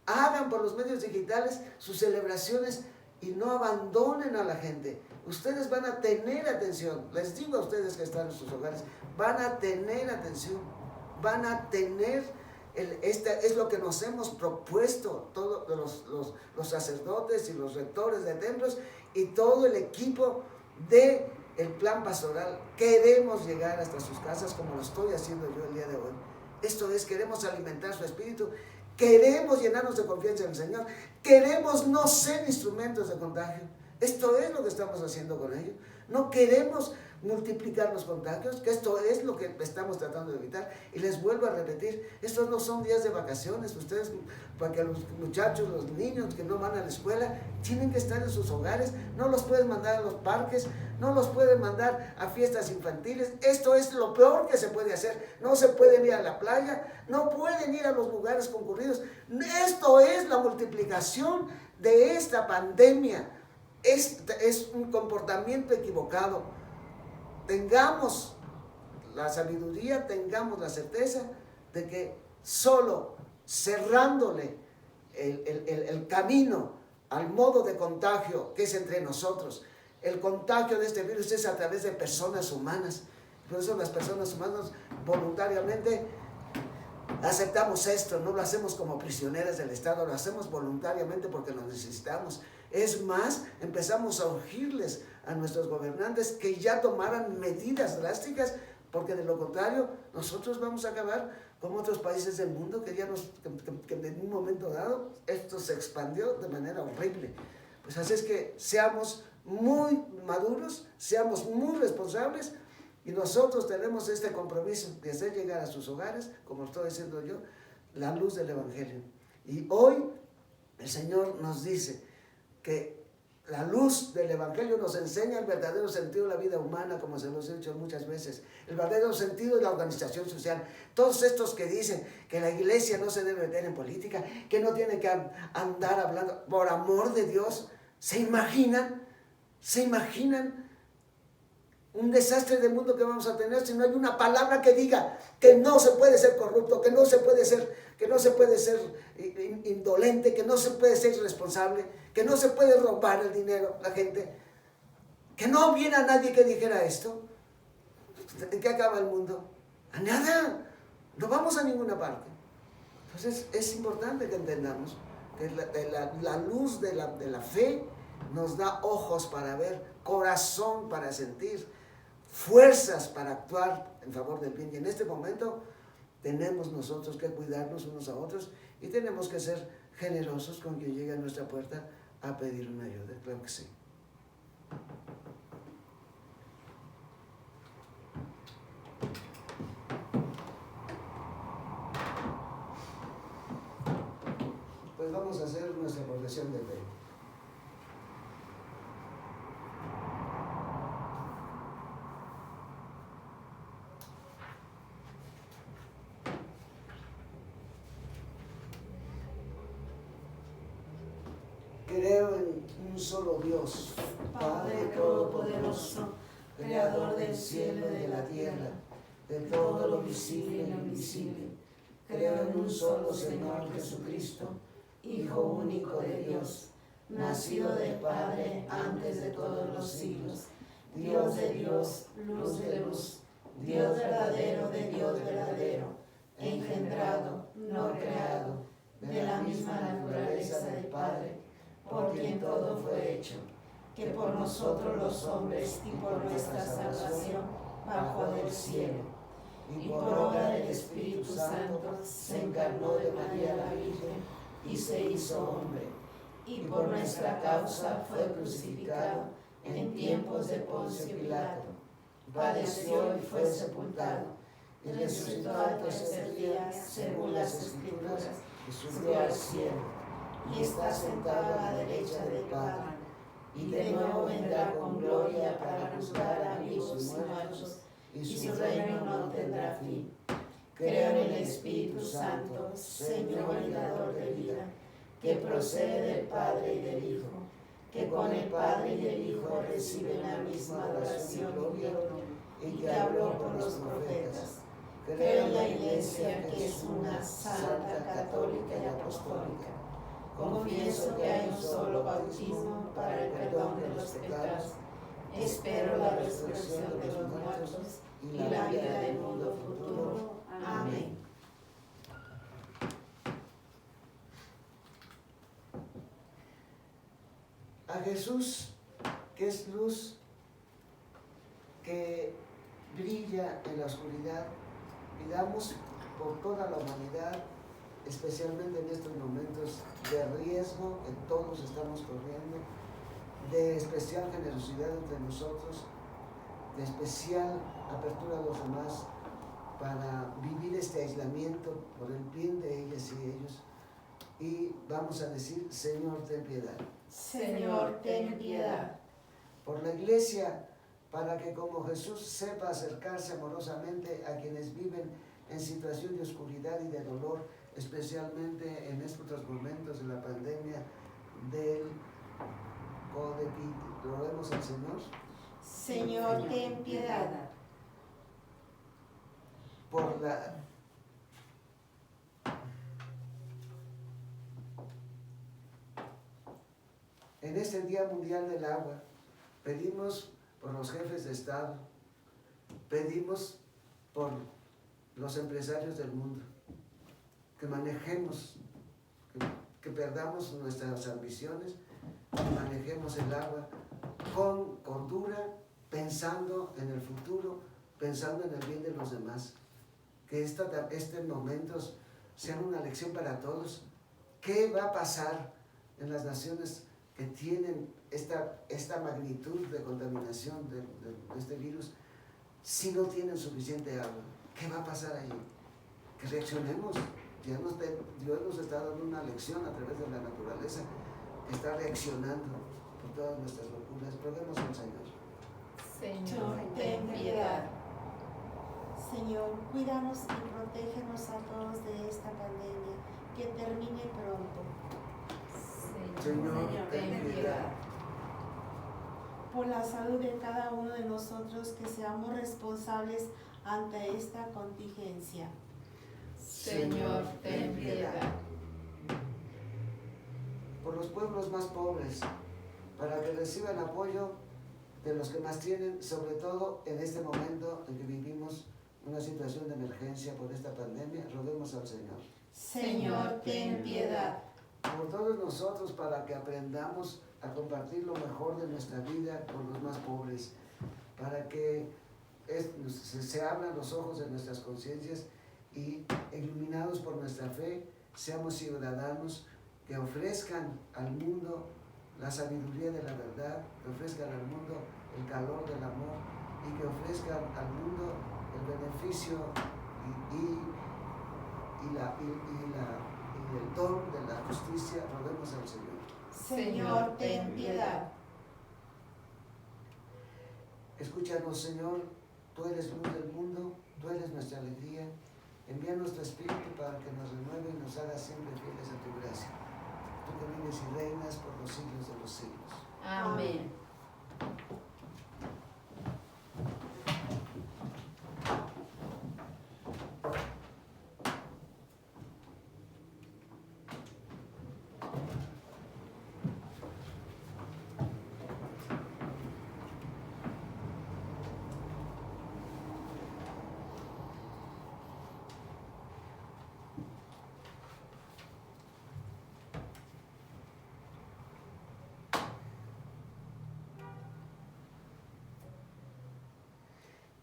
Hagan por los medios digitales sus celebraciones y no abandonen a la gente. Ustedes van a tener atención. Les digo a ustedes que están en sus hogares, van a tener atención. Van a tener, es lo que nos hemos propuesto todos los sacerdotes y los rectores de templos y todo el equipo de el plan pastoral. Queremos llegar hasta sus casas como lo estoy haciendo yo el día de hoy. Esto es, queremos alimentar su espíritu, queremos llenarnos de confianza en el Señor, queremos no ser instrumentos de contagio. Esto es lo que estamos haciendo con ellos. No queremos multiplicar los contagios, que esto es lo que estamos tratando de evitar. Y les vuelvo a repetir, estos no son días de vacaciones. Ustedes, para que los muchachos, los niños que no van a la escuela, tienen que estar en sus hogares. No los pueden mandar a los parques, no los pueden mandar a fiestas infantiles. Esto es lo peor que se puede hacer. No se pueden ir a la playa, no pueden ir a los lugares concurridos. Esto es la multiplicación de esta pandemia. Es un comportamiento equivocado. Tengamos la sabiduría, tengamos la certeza de que solo cerrándole el camino al modo de contagio que es entre nosotros, el contagio de este virus es a través de personas humanas. Por eso las personas humanas voluntariamente aceptamos esto, no lo hacemos como prisioneras del Estado, lo hacemos voluntariamente porque lo necesitamos. Es más, empezamos a urgirles a nuestros gobernantes que ya tomaran medidas drásticas, porque de lo contrario nosotros vamos a acabar como otros países del mundo que en un momento dado esto se expandió de manera horrible. Pues así es que seamos muy maduros, seamos muy responsables, y nosotros tenemos este compromiso de hacer llegar a sus hogares, como estoy diciendo yo, la luz del Evangelio. Y hoy el Señor nos dice que la luz del Evangelio nos enseña el verdadero sentido de la vida humana, como se los he dicho muchas veces, el verdadero sentido de la organización social. Todos estos que dicen que la iglesia no se debe meter en política, que no tiene que andar hablando, por amor de Dios, ¿se imaginan un desastre de mundo que vamos a tener si no hay una palabra que diga que no se puede ser corrupto, que no se puede ser indolente, que no se puede ser irresponsable, que no se puede robar el dinero la gente, que no hubiera nadie que dijera esto? ¿En qué acaba el mundo? A nada, no vamos a ninguna parte. Entonces es importante que entendamos que la luz de la fe nos da ojos para ver, corazón para sentir, fuerzas para actuar en favor del bien. Y en este momento tenemos nosotros que cuidarnos unos a otros y tenemos que ser generosos con quien llegue a nuestra puerta a pedir una ayuda. Claro que sí. Pues vamos a hacer nuestra profesión de fe. Creo en un solo Dios, Padre Todopoderoso, Creador del cielo y de la tierra, de todo lo visible y lo invisible. Creo en un solo Señor Jesucristo, Hijo único de Dios, nacido del Padre antes de todos los siglos, Dios de Dios, luz de luz, Dios verdadero de Dios verdadero, engendrado, no creado, de la misma naturaleza del Padre, por quien todo fue hecho, que por nosotros los hombres y por nuestra salvación bajó del cielo, y por obra del Espíritu Santo se encarnó de María la Virgen y se hizo hombre, y por nuestra causa fue crucificado en tiempos de Poncio Pilato, padeció y fue sepultado, y resucitó al tercer día según las Escrituras, y subió al cielo, y está sentado a la derecha del Padre, y de nuevo vendrá con gloria para juzgar a vivos y muertos, y su reino no tendrá fin. Creo en el Espíritu Santo, Señor y dador de vida, que procede del Padre y del Hijo, que con el Padre y el Hijo reciben la misma adoración y honor, y que habló por los profetas. Creo en la Iglesia, que es una, santa, católica y apostólica. Confieso que hay un solo bautismo para el perdón de los pecados. Espero la resurrección de los muertos y la vida del mundo futuro. Amén. A Jesús, que es luz, que brilla en la oscuridad, pidamos por toda la humanidad especialmente en estos momentos de riesgo que todos estamos corriendo, de especial generosidad entre nosotros, de especial apertura a los demás para vivir este aislamiento por el bien de ellas y ellos. Y vamos a decir: Señor, ten piedad. Señor, ten piedad. Por la Iglesia, para que como Jesús sepa acercarse amorosamente a quienes viven en situación de oscuridad y de dolor, especialmente en estos momentos de la pandemia del COVID. Roguemos al Señor. Señor, ten piedad. Por la En este Día Mundial del Agua, pedimos por los jefes de Estado, pedimos por los empresarios del mundo, que manejemos, que perdamos nuestras ambiciones, que manejemos el agua con cordura, pensando en el futuro, pensando en el bien de los demás. Que estos momentos sean una lección para todos. ¿Qué va a pasar en las naciones que tienen esta magnitud de contaminación de este virus si no tienen suficiente agua? ¿Qué va a pasar allí? Que reaccionemos. Dios nos está dando una lección a través de la naturaleza, que está reaccionando por todas nuestras locuras. Roguemos al Señor. Señor, ten piedad. Señor, cuídanos y protégenos a todos de esta pandemia, que termine pronto. Señor, ten piedad. Por la salud de cada uno de nosotros, que seamos responsables ante esta contingencia. Señor, ten piedad. Por los pueblos más pobres, para que reciban apoyo de los que más tienen, sobre todo en este momento en que vivimos una situación de emergencia por esta pandemia, roguemos al Señor. Señor, ten piedad. Por todos nosotros, para que aprendamos a compartir lo mejor de nuestra vida con los más pobres, para que se abran los ojos de nuestras conciencias y, iluminados por nuestra fe, seamos ciudadanos que ofrezcan al mundo la sabiduría de la verdad, que ofrezcan al mundo el calor del amor y que ofrezcan al mundo el beneficio y el don de la justicia. Roguemos al Señor. Señor, ten piedad. Escúchanos, Señor, tú eres luz del mundo, tú eres nuestra alegría. Envía nuestro Espíritu para que nos renueve y nos haga siempre fieles a tu gracia. Tú que vives y reinas por los siglos de los siglos. Amén.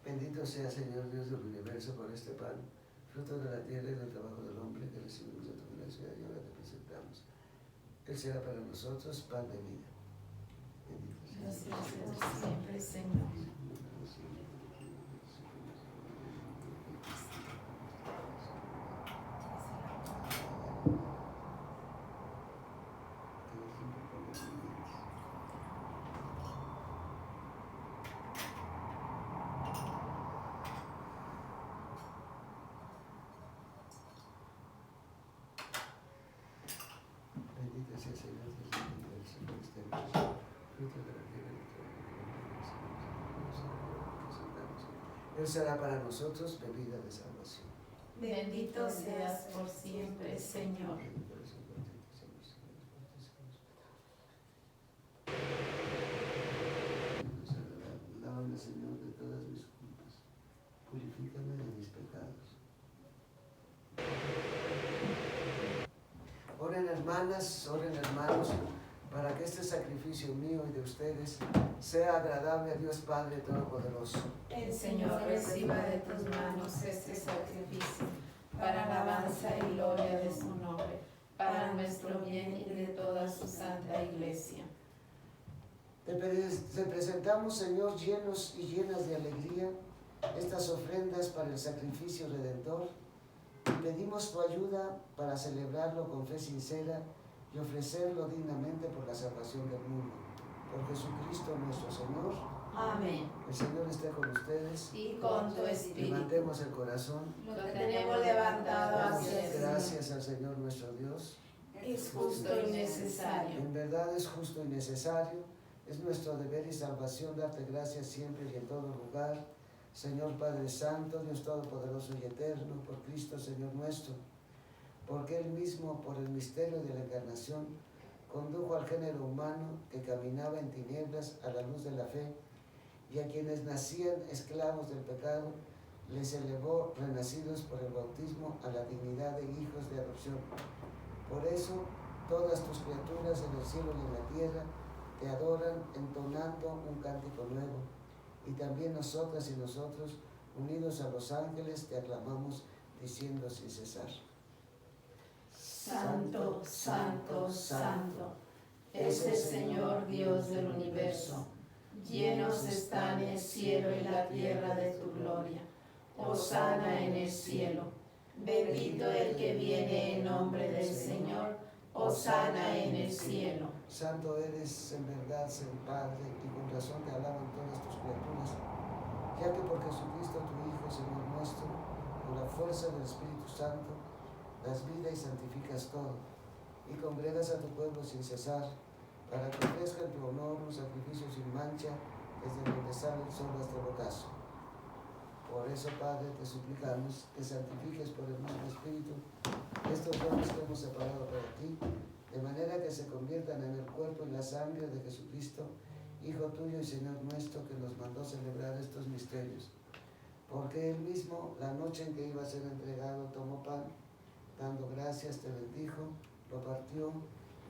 Bendito sea, Señor Dios del universo, por este pan, fruto de la tierra y del trabajo del hombre, que recibimos de tu gracia y ahora te presentamos. Él será para nosotros pan de vida. Bendito sea. Gracias por siempre, Señor. Bendito sea, Señor Dios del universo, por este pan, fruto de la tierra y del trabajo del hombre, que recibimos de tu gracia y ahora te presentamos. Él será para nosotros bebida de salvación. Bendito seas por siempre, Señor. Lávame, Señor, de todas mis culpas. Purifícame de mis pecados. Oren, hermanas, oren, hermanos, para que este sacrificio mío y de ustedes sea agradable a Dios Padre Todopoderoso. El Señor reciba de tus manos este sacrificio para alabanza y gloria de su nombre, para nuestro bien y de toda su santa iglesia. Te presentamos, Señor, llenos y llenas de alegría, estas ofrendas para el sacrificio redentor, y pedimos tu ayuda para celebrarlo con fe sincera y ofrecerlo dignamente por la salvación del mundo. Por Jesucristo nuestro Señor. Amén. El Señor esté con ustedes. Y con tu espíritu. Levantemos el corazón. Lo tenemos levantado Damos hacia el Señor. gracias al Señor nuestro Dios. Es justo y necesario. En verdad es justo y necesario. Es nuestro deber y salvación darte gracias siempre y en todo lugar. Señor Padre Santo, Dios Todopoderoso y Eterno, por Cristo Señor nuestro, porque Él mismo, por el misterio de la encarnación, condujo al género humano que caminaba en tinieblas a la luz de la fe, y a quienes nacían esclavos del pecado, les elevó, renacidos por el bautismo, a la dignidad de hijos de adopción. Por eso, todas tus criaturas en el cielo y en la tierra te adoran entonando un cántico nuevo, y también nosotras y nosotros, unidos a los ángeles, te aclamamos diciendo sin cesar: Santo, santo, santo, es el Señor Dios del universo. Llenos están el cielo y la tierra de tu gloria. Hosana en el cielo. Bendito el que viene en nombre del Señor. Hosana en el cielo. Santo eres en verdad, Señor Padre, y con razón te alaban todas tus criaturas, ya que por Jesucristo tu Hijo, Señor nuestro, con la fuerza del Espíritu Santo, das vida y santificas todo, y congregas a tu pueblo sin cesar, para que ofrezca en tu honor un sacrificio sin mancha, desde donde sale el sol hasta el ocaso. Por eso, Padre, te suplicamos que santifiques por el mismo Espíritu estos dones que hemos separado para ti, de manera que se conviertan en el cuerpo y la sangre de Jesucristo, Hijo tuyo y Señor nuestro, que nos mandó celebrar estos misterios. Porque Él mismo, la noche en que iba a ser entregado, tomó pan, dando gracias, te bendijo, lo partió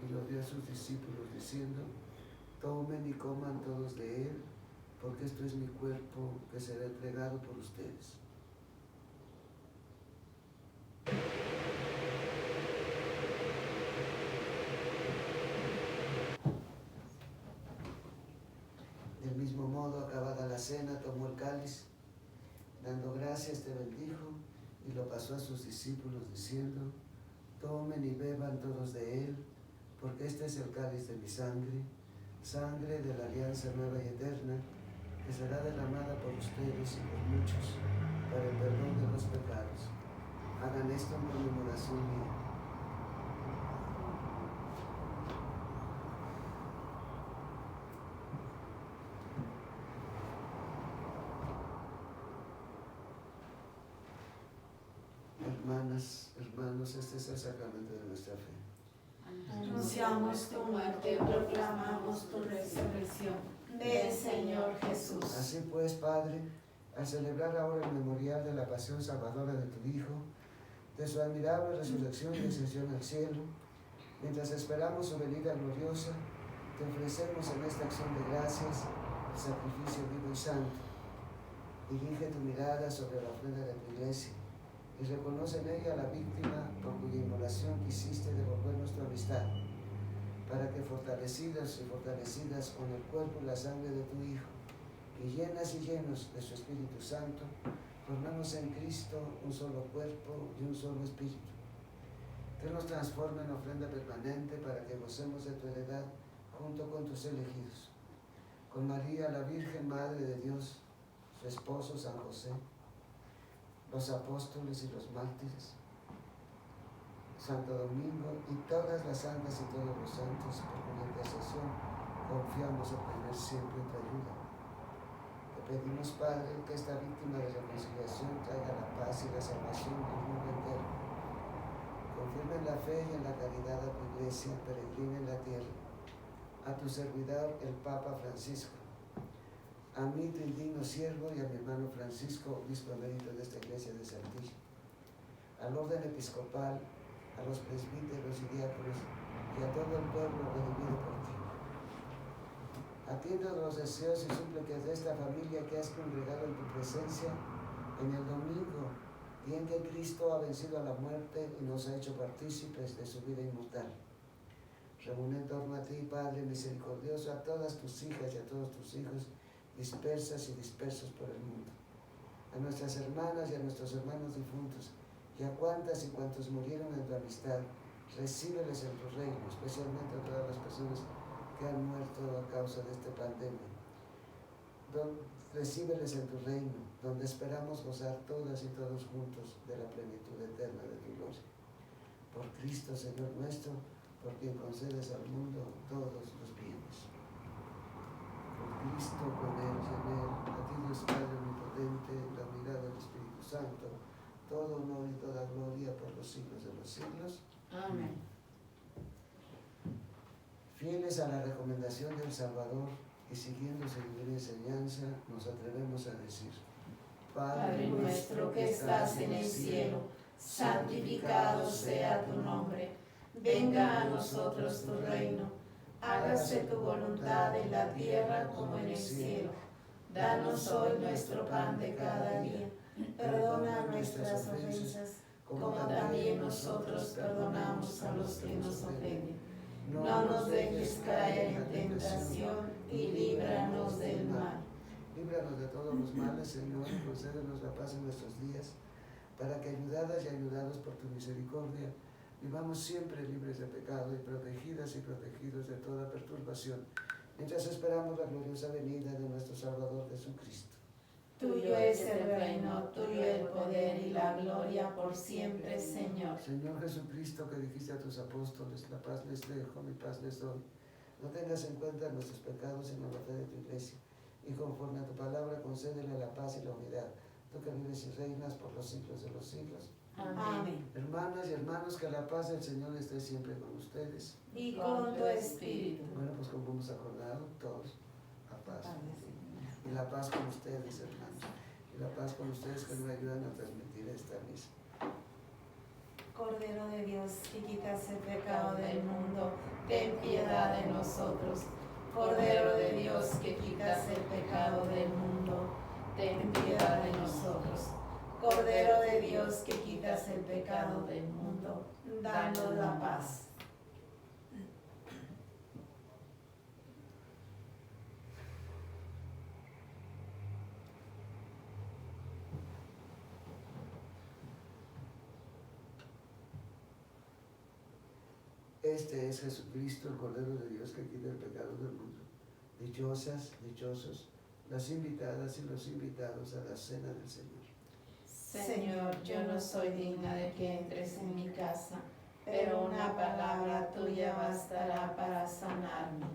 y lo dio a sus discípulos, diciendo: tomen y coman todos de él, porque esto es mi cuerpo que será entregado por ustedes. Del mismo modo, acabada la cena, tomó el cáliz, dando gracias, te bendijo y lo pasó a sus discípulos, diciendo: tomen y beban todos de él, porque este es el cáliz de mi sangre, sangre de la alianza nueva y eterna, que será derramada por ustedes y por muchos, para el perdón de los pecados. Hagan esto en conmemoración mía. Hermanas, hermanos, este es el sacramento de nuestra fe. Anunciamos tu muerte, proclamamos tu resurrección. Ven, Señor Jesús. Así pues, Padre, al celebrar ahora el memorial de la pasión salvadora de tu Hijo, de su admirable resurrección y ascensión al cielo, mientras esperamos su venida gloriosa, te ofrecemos en esta acción de gracias el sacrificio vivo y santo. Dirige tu mirada sobre la ofrenda de tu iglesia y reconoce en ella la víctima por cuya inmolación quisiste devolvernos tu amistad, para que fortalecidas y fortalecidas con el cuerpo y la sangre de tu Hijo, y llenas y llenos de su Espíritu Santo, formemos en Cristo un solo cuerpo y un solo espíritu. Que nos transforme en ofrenda permanente para que gocemos de tu heredad junto con tus elegidos. Con María, la Virgen Madre de Dios, su esposo San José, los apóstoles y los mártires, Santo Domingo y todas las santas y todos los santos, por cuya intercesión confiamos obtener siempre tu ayuda. Te pedimos, Padre, que esta víctima de reconciliación traiga la paz y la salvación al mundo entero. Confirma en la fe y en la caridad a tu iglesia peregrina en la tierra, a tu servidor el Papa Francisco, a mí, tu indigno siervo, y a mi hermano Francisco, obispo emérito de esta iglesia de Saltillo, al orden episcopal, a los presbíteros y diáconos, y a todo el pueblo redimido por ti. Atiende los deseos y súplicas de esta familia que has congregado en tu presencia en el domingo y en que Cristo ha vencido a la muerte y nos ha hecho partícipes de su vida inmortal. Reúne en torno a ti, Padre misericordioso, a todas tus hijas y a todos tus hijos, dispersas y dispersos por el mundo. A nuestras hermanas y a nuestros hermanos difuntos, y a cuantas y cuantos murieron en tu amistad, recíbeles en tu reino, especialmente a todas las personas que han muerto a causa de esta pandemia. Recíbeles en tu reino, donde esperamos gozar todas y todos juntos de la plenitud eterna de tu gloria. Por Cristo, Señor nuestro, por quien concedes al mundo todos los bienes. Por Cristo, con Él y en Él, a ti Dios Padre omnipotente, la unidad del Espíritu Santo, todo honor y toda gloria por los siglos de los siglos. Amén. Fieles a la recomendación del Salvador y siguiendo su divina enseñanza, nos atrevemos a decir: Padre nuestro que estás en el cielo, santificado sea tu nombre. Venga a nosotros tu reino. Hágase tu voluntad en la tierra como en el cielo. Danos hoy nuestro pan de cada día. Perdona nuestras ofensas, como también nosotros perdonamos a los que nos ofenden. No nos dejes caer en tentación y líbranos del mal. Líbranos de todos los males, Señor, y concédenos la paz en nuestros días, para que, ayudadas y ayudados por tu misericordia, vivamos siempre libres de pecado y protegidos de toda perturbación, mientras esperamos la gloriosa venida de nuestro Salvador Jesucristo. Tuyo es el reino, tuyo el poder y la gloria por siempre, Señor. Señor Jesucristo, que dijiste a tus apóstoles: la paz les dejo, mi paz les doy. No tengas en cuenta nuestros pecados, sino la fe de tu iglesia. Y conforme a tu palabra, concédele la paz y la unidad. Tú que vives y reinas por los siglos de los siglos. Amén. Hermanas y hermanos, que la paz del Señor esté siempre con ustedes. Y con tu espíritu. Bueno, pues como hemos acordado, todos, la paz. Y la paz con ustedes, hermanos. Y la paz con ustedes que nos ayudan a transmitir esta misa. Cordero de Dios, que quitas el pecado del mundo, ten piedad de nosotros. Cordero de Dios, que quitas el pecado del mundo, ten piedad de nosotros. Cordero de Dios, que quitas el pecado del mundo, danos la paz. Este es Jesucristo, el Cordero de Dios, que quita el pecado del mundo. Dichosas, dichosos, las invitadas y los invitados a la cena del Señor. Señor, yo no soy digna de que entres en mi casa, pero una palabra tuya bastará para sanarme.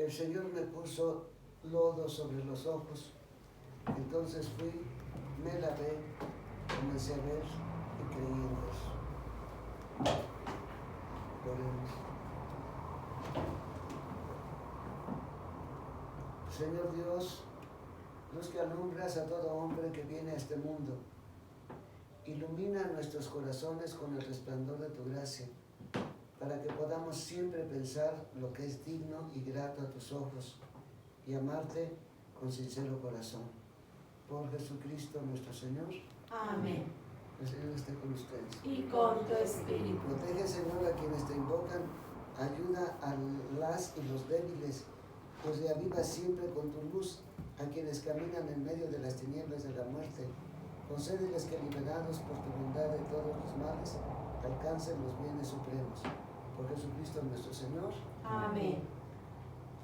el Señor me puso lodo sobre los ojos. Entonces fui, me lavé, comencé a ver y creí en Dios. Oremos. Señor Dios, luz que alumbras a todo hombre que viene a este mundo, ilumina nuestros corazones con el resplandor de tu gracia, para que podamos siempre pensar lo que es digno y grato a tus ojos y amarte con sincero corazón. Por Jesucristo nuestro Señor. Amén. El Señor esté con ustedes. Y con tu espíritu. Protege, Señor, a quienes te invocan, ayuda a las y los débiles, pues reaviva siempre con tu luz a quienes caminan en medio de las tinieblas de la muerte. Concédeles que, liberados por tu bondad de todos los males, alcancen los bienes supremos. Por Jesucristo nuestro Señor. Amén.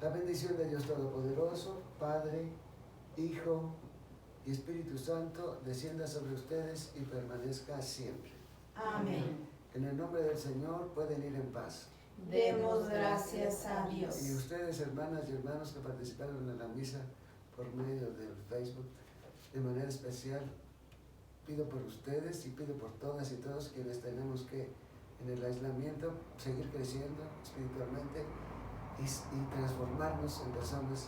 La bendición de Dios Todopoderoso, Padre, Hijo y Espíritu Santo, descienda sobre ustedes y permanezca siempre. Amén. En el nombre del Señor pueden ir en paz. Demos gracias a Dios. Y ustedes, hermanas y hermanos que participaron en la misa por medio del Facebook, de manera especial, pido por ustedes y pido por todas y todos quienes tenemos que, en el aislamiento, seguir creciendo espiritualmente y transformarnos en personas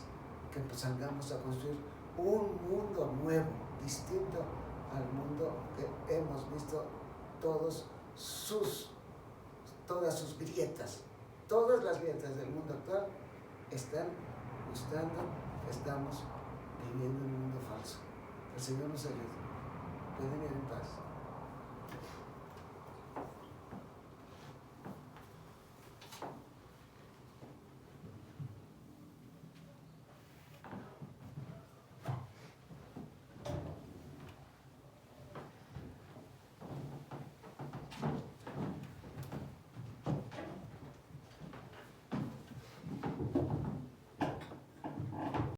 que salgamos a construir un mundo nuevo, distinto al mundo que hemos visto todas sus grietas. Todas las grietas del mundo actual están mostrando que estamos viviendo en un mundo falso. El Señor nos ayude. Pueden ir en paz.